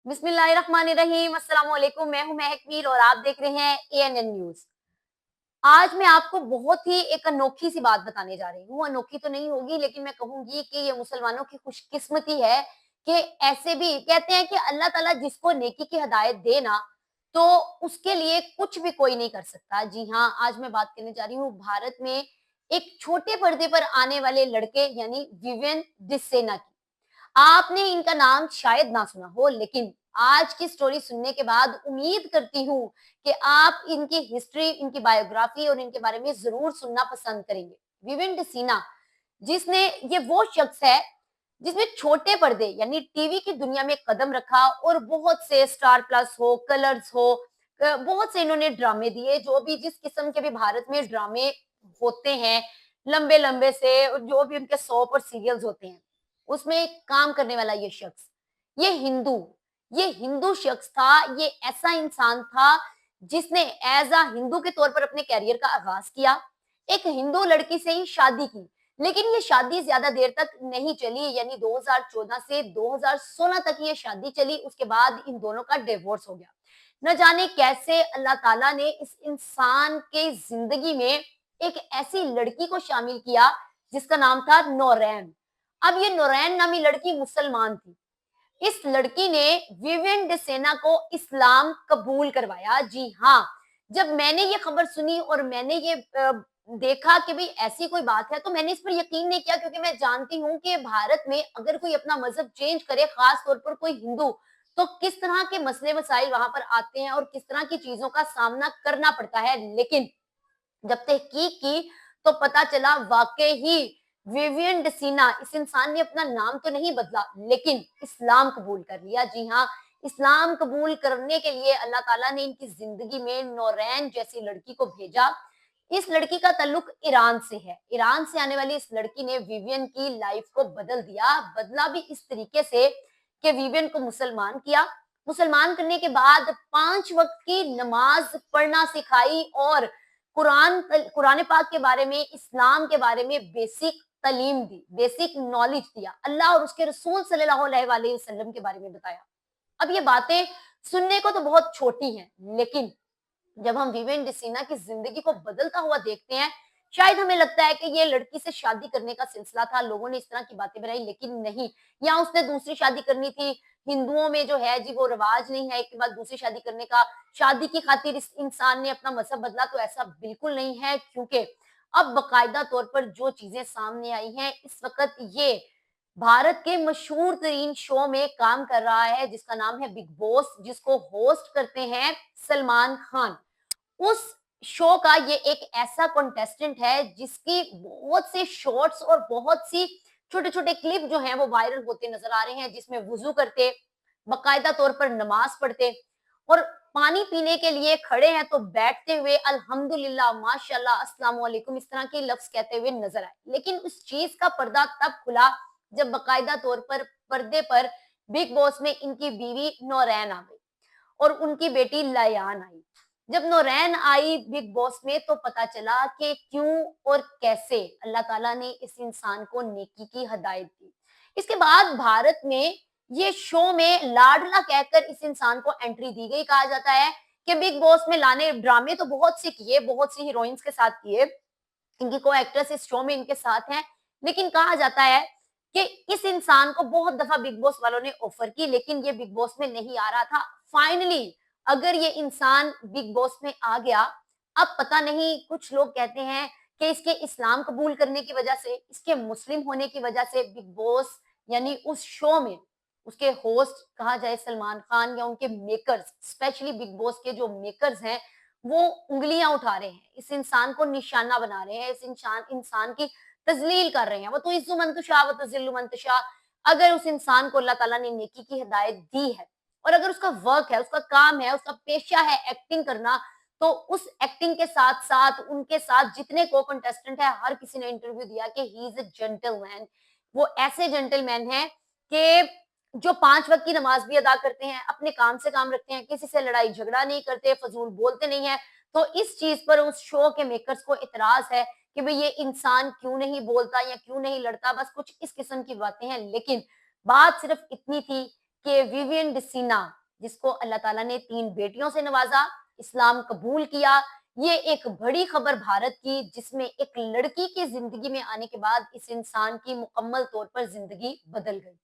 बिस्मिल्लाहिर्रहमानिर्रहीम। अस्सलाम वालेकुम। मैं हूं महक मीर और आप देख रहे हैं एएनएन न्यूज। आज मैं आपको बहुत ही एक अनोखी सी बात बताने जा रही हूँ। अनोखी तो नहीं होगी लेकिन मैं कहूंगी कि ये मुसलमानों की खुशकिस्मती है कि ऐसे भी कहते हैं कि अल्लाह ताला जिसको नेकी की हिदायत दे ना, तो उसके लिए कुछ भी कोई नहीं कर सकता। जी हाँ, आज मैं बात करने जा रही हूँ भारत में एक छोटे पर्दे पर आने वाले लड़के यानी विवियन डिसेना की। आपने इनका नाम शायद ना सुना हो, लेकिन आज की स्टोरी सुनने के बाद उम्मीद करती हूँ कि आप इनकी हिस्ट्री, इनकी बायोग्राफी और इनके बारे में ज़रूर सुनना पसंद करेंगे। विविन डी सिना जिसने ये वो शख्स है जिसने छोटे पर्दे यानी टीवी की दुनिया में कदम रखा और बहुत से स्टार प्लस हो, कलर्स हो, बहुत से इन्होंने ड्रामे दिए। जो भी जिस किस्म के भी भारत में ड्रामे होते हैं, लंबे-लंबे से और जो भी उनके सोप और सीरियल्स होते हैं, उसमें काम करने वाला ये हिंदू ये हिंदू शख्स था। ये ऐसा इंसान था जिसने एज अ हिंदू के तौर पर अपने कैरियर का आगाज किया। एक हिंदू लड़की से ही शादी की, लेकिन ये शादी ज्यादा देर तक नहीं चली, यानी 2014 से 2016 तक ये शादी चली। उसके बाद इन दोनों का डिवोर्स हो गया। न जाने कैसे अल्लाह ताला ने इस इंसान के जिंदगी में एक ऐसी लड़की को शामिल किया जिसका नाम था नौरैन। अब ये नौरैन नामी लड़की मुसलमान थी। इस लड़की ने विवियन डिसेना को इस्लाम कबूल करवाया। जी हाँ, जब मैंने ये खबर सुनी और मैंने ये देखा कि भाई ऐसी कोई बात है, तो मैंने इस पर यकीन नहीं किया, क्योंकि मैं जानती हूँ कि भारत में अगर कोई अपना मजहब चेंज करे, खास तौर पर कोई हिंदू, तो किस तरह के मसले मसाइल वहां पर आते हैं और किस तरह की चीजों का सामना करना पड़ता है। लेकिन जब तहकीक की तो पता चला वाकई ही विवियन डिसीना, इस इंसान ने अपना नाम तो नहीं बदला लेकिन इस्लाम कबूल कर लिया। जी हाँ, इस्लाम कबूल करने के लिए अल्लाह ताला ने इनकी जिंदगी में नौरैन जैसी लड़की को भेजा। इस लड़की का ताल्लुक ईरान से है। ईरान से आने वाली इस लड़की ने विवियन की लाइफ को बदल दिया। बदला भी इस तरीके से कि विवियन को मुसलमान किया। मुसलमान करने के बाद 5 वक्त की नमाज पढ़ना सिखाई और कुरान पाक के बारे में, इस्लाम के बारे में बेसिक तालीम दी, बेसिक नॉलेज दिया, अल्लाह और उसके रसूल सल्लल्लाहु अलैहि वसल्लम के बारे में बताया। अब ये बातें सुनने को तो बहुत छोटी हैं, लेकिन जब हम विवेन डिसीना की जिंदगी को बदलता हुआ देखते हैं, शायद हमें लगता है कि ये लड़की से शादी करने का सिलसिला था, लोगों ने इस तरह की बातें बनाई, लेकिन नहीं। या उसने दूसरी शादी करनी थी। हिंदुओं में जो है जी वो रिवाज नहीं है एक के बाद दूसरी शादी करने का। शादी की खातिर इस इंसान ने अपना मजहब बदला, तो ऐसा बिल्कुल नहीं है, क्योंकि अब बकायदा तौर पर जो चीजें सामने आई हैं, इस वक्त ये भारत के मशहूर तरीन शो में काम कर रहा है जिसका नाम है बिग बॉस, जिसको होस्ट करते हैं सलमान खान। उस शो का ये एक ऐसा कंटेस्टेंट है जिसकी बहुत से शॉर्ट्स और बहुत सी छोटे-छोटे क्लिप जो हैं वो वायरल होते नज़र आ रहे हैं, जिसमें वुज़ू करते, बाकायदा तौर पर नमाज़ पढ़ते और पानी पीने के लिए खड़े हैं तो बैठते हुए अल्हम्दुलिल्लाह, माशाअल्लाह, अस्सलाम वालेकुम इस तरह के लफ्ज़ कहते हुए नज़र आए। लेकिन उस चीज़ का पर्दा तब खुला जब बाकायदा तौर पर पर्दे पर बिग बॉस में इनकी बीवी नौरैन आ गई और उनकी बेटी लयान आई। जब नौरैन आई बिग बॉस में तो पता चला कि क्यों और कैसे अल्लाह ताला ने इस इंसान को नेकी की हिदायत दी। इसके बाद भारत में ये शो में लाडला कहकर इस इंसान को एंट्री दी गई। कहा जाता है कि बिग बॉस में लाने ड्रामे तो बहुत से किए, बहुत सी हीरोइंस के साथ किए, इनकी को एक्ट्रेस इस शो में इनके साथ हैं, लेकिन कहा जाता है कि इस इंसान को बहुत दफा बिग बॉस वालों ने ऑफर की, लेकिन ये बिग बॉस में नहीं आ रहा था। फाइनली अगर ये इंसान बिग बॉस में आ गया, अब पता नहीं, कुछ लोग कहते हैं कि इसके इस्लाम कबूल करने की वजह से, इसके मुस्लिम होने की वजह से बिग बॉस यानी उस शो में उसके होस्ट कहा जाए सलमान खान या उनके मेकर्स, स्पेशली बिग बॉस के जो मेकर्स हैं, वो उंगलियां उठा रहे हैं, इस इंसान को निशाना बना रहे हैं, इस इंसान इंसान की तजलील कर रहे हैं। वो तो इज्जु मंतशा व तजिल्लु मंतशा। अगर उस इंसान को अल्लाह ताला ने नेकी की हिदायत दी है और अगर उसका वर्क है, उसका काम है, उसका पेशा है एक्टिंग करना, तो उस एक्टिंग के साथ साथ उनके साथ जितने को कंटेस्टेंट है, हर किसी ने इंटरव्यू दिया कि ही इज अ जेंटलमैन। वो ऐसे जेंटलमैन हैं कि जो 5 वक्त की नमाज भी अदा करते हैं, अपने काम से काम रखते हैं, किसी से लड़ाई झगड़ा नहीं करते, फजूल बोलते नहीं है। तो इस चीज पर उस शो के मेकर्स को इतराज है कि भाई ये इंसान क्यों नहीं बोलता या क्यों नहीं लड़ता, बस कुछ इस किस्म की बातें हैं। लेकिन बात सिर्फ इतनी थी کہ ویوین ڈسینا جس کو اللہ تعالیٰ نے 3 بیٹیوں سے نوازا، اسلام قبول کیا، یہ ایک بڑی خبر بھارت کی جس میں ایک لڑکی کی زندگی میں آنے کے بعد اس انسان کی مکمل طور پر زندگی بدل گئی۔